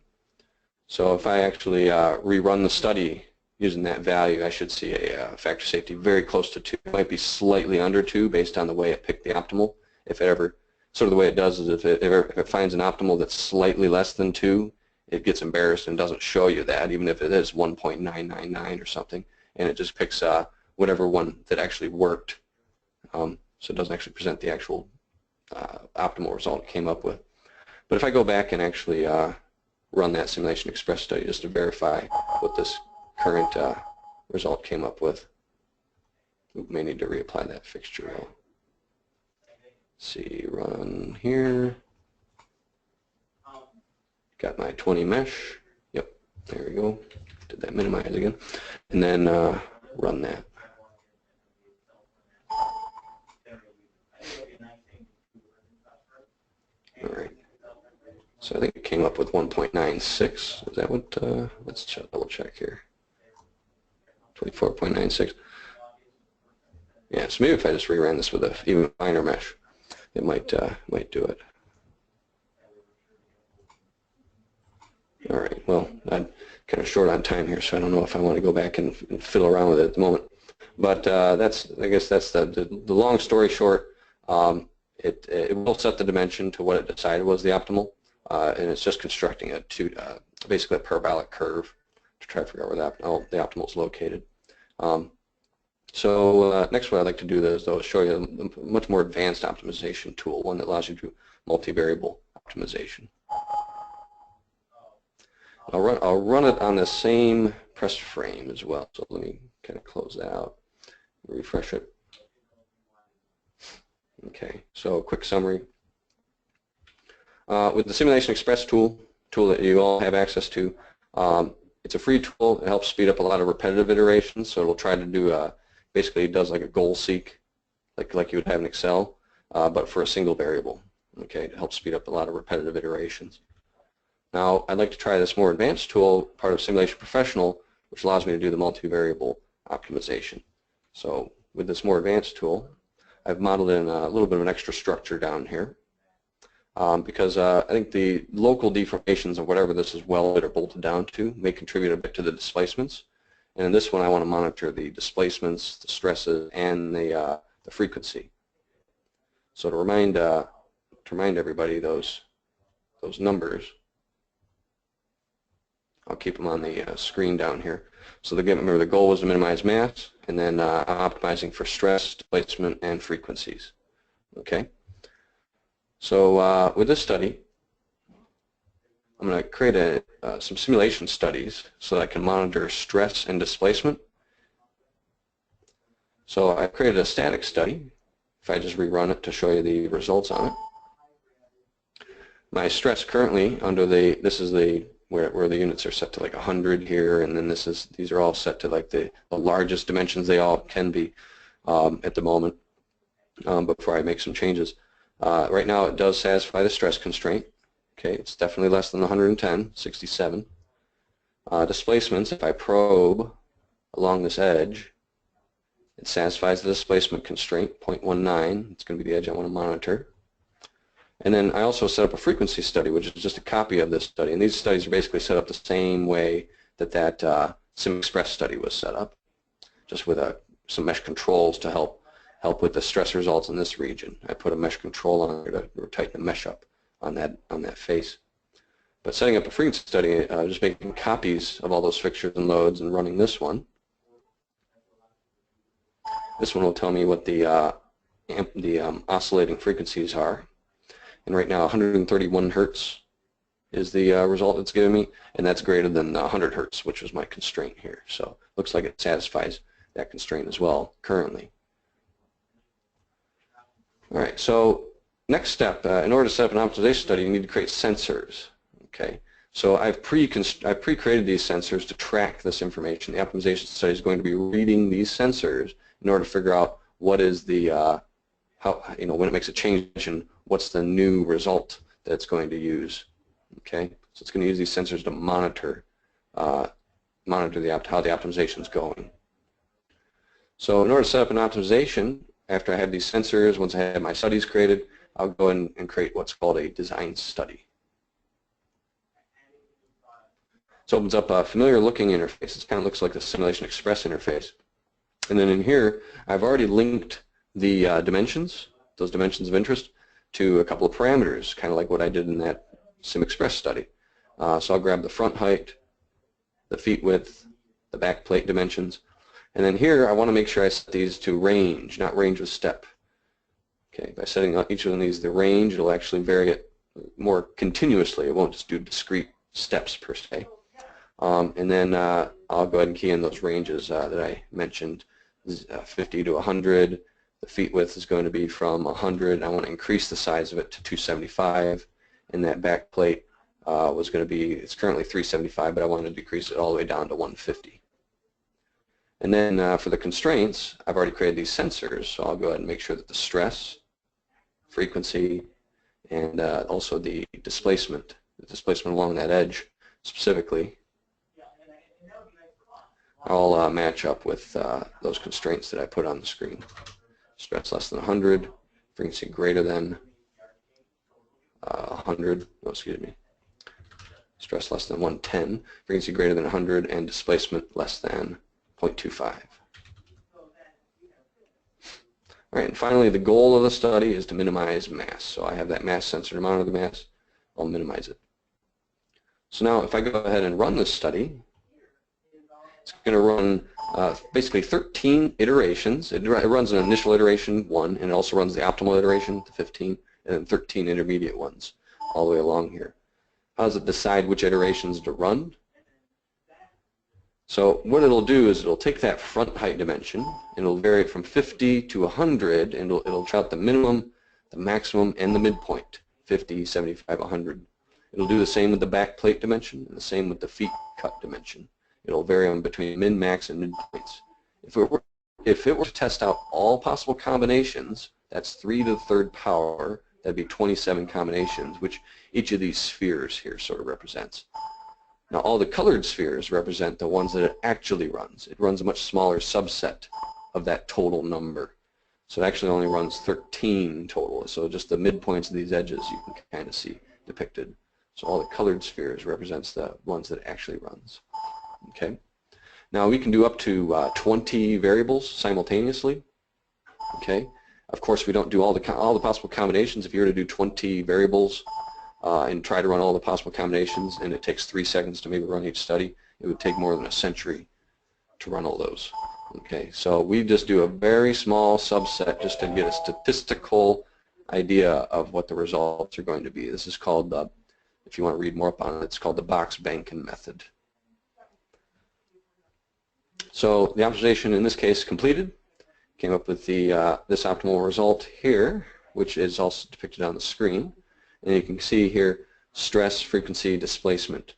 So if I actually rerun the study using that value, I should see a factor safety very close to 2. It might be slightly under 2 based on the way it picked the optimal. If it ever sort of the way it does is if it finds an optimal that's slightly less than 2, it gets embarrassed and doesn't show you that, even if it is 1.999 or something, and it just picks whatever one that actually worked. So it doesn't actually present the actual optimal result it came up with. But if I go back and actually run that Simulation Express study just to verify what this current result came up with, we may need to reapply that fixture though. See, run here. Got my 20 mesh. Yep, there we go. Did that minimize again. And then run that. All right. So I think it came up with 1.96. Is that what? Let's double check here. 24.96. Yeah. So maybe if I just reran this with a even finer mesh, it might do it. All right. Well, I'm kind of short on time here, so I don't know if I want to go back and fiddle around with it at the moment. But I guess that's the long story short. It will set the dimension to what it decided was the optimal, and it's just constructing a basically a parabolic curve to try to figure out where the optimal is located. So next what I'd like to do is show you a much more advanced optimization tool, one that allows you to do multivariable optimization. I'll run it on the same pressed frame as well. So let me kind of close that out, refresh it. Okay, so a quick summary. With the Simulation Express tool that you all have access to, it's a free tool. It helps speed up a lot of repetitive iterations. So it'll try to do basically it does like a goal seek, like you would have in Excel, but for a single variable. Okay, to help speed up a lot of repetitive iterations. Now, I'd like to try this more advanced tool, part of Simulation Professional, which allows me to do the multivariable optimization. So with this more advanced tool, I've modeled in a little bit of an extra structure down here because I think the local deformations of whatever this is welded or bolted down to may contribute a bit to the displacements. And in this one, I want to monitor the displacements, the stresses, and the frequency. So to remind everybody those numbers, I'll keep them on the screen down here. So remember the goal was to minimize mass, and then I'm optimizing for stress, displacement, and frequencies. Okay. So with this study, I'm going to create some simulation studies so that I can monitor stress and displacement. So I created a static study. If I just rerun it to show you the results on it. My stress currently under this is where the units are set to like 100 here, and then these are all set to like the largest dimensions they all can be at the moment. Before I make some changes, right now it does satisfy the stress constraint. Okay, it's definitely less than 110, 67. Displacements, if I probe along this edge, it satisfies the displacement constraint, 0.19. It's going to be the edge I want to monitor. And then I also set up a frequency study, which is just a copy of this study. And these studies are basically set up the same way that that SimExpress study was set up, just with some mesh controls to help with the stress results in this region. I put a mesh control on there to tighten the mesh up on that face. But setting up a frequency study, just making copies of all those fixtures and loads and running this one. This one will tell me what the oscillating frequencies are. And right now 131 hertz is the result it's giving me, and that's greater than 100 hertz, which was my constraint here. So looks like it satisfies that constraint as well currently. All right, so next step, in order to set up an optimization study, you need to create sensors. Okay, so I've pre-created these sensors to track this information. The optimization study is going to be reading these sensors in order to figure out what is the when it makes a change and what's the new result that it's going to use. Okay, so it's going to use these sensors to monitor how the optimization is going. So in order to set up an optimization, after I have these sensors, once I have my studies created, I'll go in and create what's called a design study. So it opens up a familiar looking interface. It kind of looks like the Simulation Express interface. And then in here, I've already linked the dimensions, those dimensions of interest, to a couple of parameters, kind of like what I did in that SimExpress study. So I'll grab the front height, the feet width, the back plate dimensions, and then here I want to make sure I set these to range, not range with step. Okay, by setting each of these the range, it'll actually vary it more continuously. It won't just do discrete steps per se. And then I'll go ahead and key in those ranges that I mentioned, 50 to 100. The feet width is going to be from 100. I want to increase the size of it to 275. And that back plate was going to be, it's currently 375, but I want to decrease it all the way down to 150. And then for the constraints, I've already created these sensors, so I'll go ahead and make sure that the stress, frequency, and also the displacement along that edge specifically, all match up with those constraints that I put on the screen. Stress less than 100, frequency greater than 100, oh, excuse me, stress less than 110, frequency greater than 100, and displacement less than 0.25. All right, and finally the goal of the study is to minimize mass. So I have that mass sensor to monitor the mass. I'll minimize it. So now if I go ahead and run this study, it's going to run basically 13 iterations. It runs an initial iteration 1, and it also runs the optimal iteration to 15, and then 13 intermediate ones all the way along here. How does it decide which iterations to run? So what it'll do is it'll take that front height dimension and it'll vary it from 50 to 100, and it'll try out the minimum, the maximum, and the midpoint, 50, 75, 100. It'll do the same with the back plate dimension and the same with the feet cut dimension. It'll vary them between min, max, and midpoints. If it were to test out all possible combinations, that's 3 to the 3rd power, that'd be 27 combinations, which each of these spheres here sort of represents. Now all the colored spheres represent the ones that it actually runs. It runs a much smaller subset of that total number. So it actually only runs 13 total. So just the midpoints of these edges you can kind of see depicted. So all the colored spheres represents the ones that it actually runs. Okay. Now we can do up to 20 variables simultaneously. Okay. Of course we don't do all the possible combinations. If you were to do 20 variables and try to run all the possible combinations, and it takes 3 seconds to maybe run each study, it would take more than a century to run all those. Okay, so we just do a very small subset just to get a statistical idea of what the results are going to be. This is called, if you want to read more up on it, it's called the Box-Bankin method. So the optimization in this case completed. Came up with the this optimal result here, which is also depicted on the screen. And you can see here stress, frequency, displacement.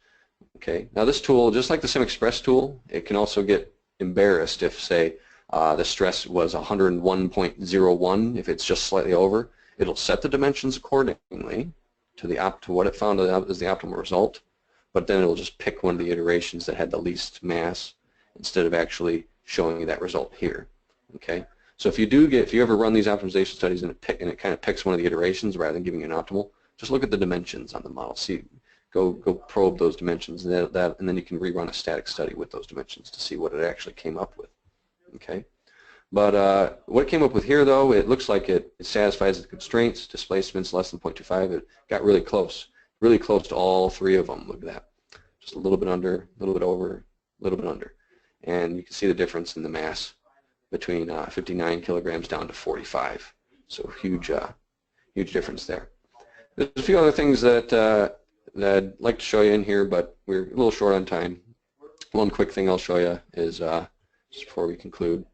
Okay. Now this tool, just like the SimExpress tool, it can also get embarrassed if, say, the stress was 101.01. If it's just slightly over, it'll set the dimensions accordingly to what it found as the optimal result. but then it'll just pick one of the iterations that had the least mass instead of actually showing you that result here. Okay, so if you ever run these optimization studies and it kind of picks one of the iterations rather than giving you an optimal, just look at the dimensions on the model. See, go probe those dimensions, and then you can rerun a static study with those dimensions to see what it actually came up with. Okay, but what it came up with here, though, it looks like it satisfies the constraints. Displacement's less than 0.25. It got really close to all three of them. Look at that, just a little bit under, a little bit over, a little bit under, and you can see the difference in the mass between 59 kilograms down to 45. So huge difference there. There's a few other things that I'd like to show you in here, but we're a little short on time. One quick thing I'll show you is, just before we conclude,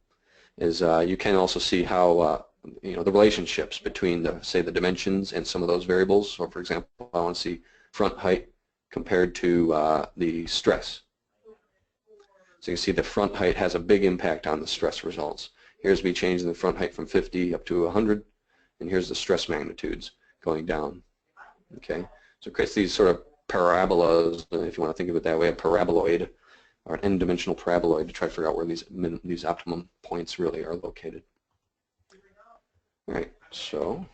is you can also see how the relationships between say the dimensions and some of those variables. So for example, I want to see front height compared to the stress. So you can see the front height has a big impact on the stress results. Here's me changing the front height from 50 up to 100, and here's the stress magnitudes going down. Okay, so it creates these sort of parabolas, if you want to think of it that way, a paraboloid or an n-dimensional paraboloid to try to figure out where these optimum points really are located. All right, so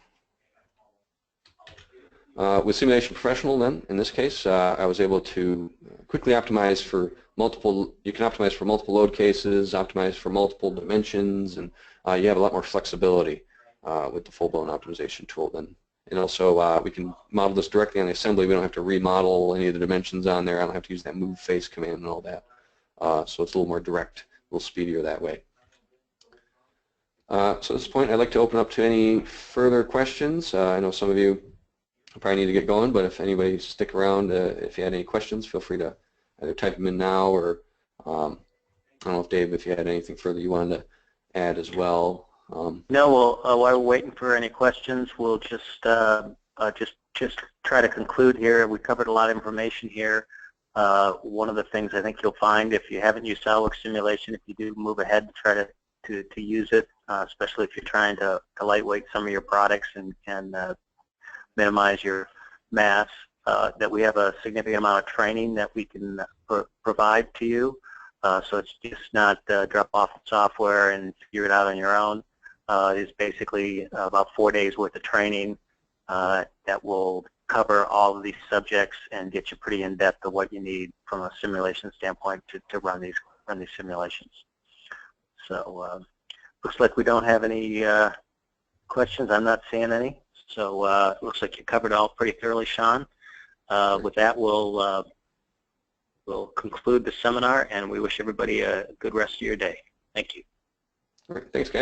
with Simulation Professional, then, in this case, I was able to quickly optimize for multiple. You can optimize for multiple load cases, optimize for multiple dimensions, and you have a lot more flexibility with the full-blown optimization tool. Then, and also we can model this directly on the assembly. We don't have to remodel any of the dimensions on there. I don't have to use that move face command and all that. So it's a little more direct, a little speedier that way. So at this point, I'd like to open up to any further questions. I know some of you probably need to get going, but if anybody stick around, if you had any questions, feel free to either type them in now, or I don't know if Dave, if you had anything further you wanted to add as well. No, well, while we're waiting for any questions, we'll just try to conclude here. We covered a lot of information here. One of the things I think you'll find, if you haven't used SOLIDWORKS Simulation, if you do move ahead to try to use it, especially if you're trying to lightweight some of your products and minimize your mass, that we have a significant amount of training that we can provide to you. So it's just not drop off the software and figure it out on your own. It's basically about 4 days worth of training that will cover all of these subjects and get you pretty in-depth of what you need from a simulation standpoint to run these simulations. So looks like we don't have any questions. I'm not seeing any. So it looks like you covered it all pretty thoroughly, Sean. With that, we'll conclude the seminar, and we wish everybody a good rest of your day. Thank you. All right, thanks, guys.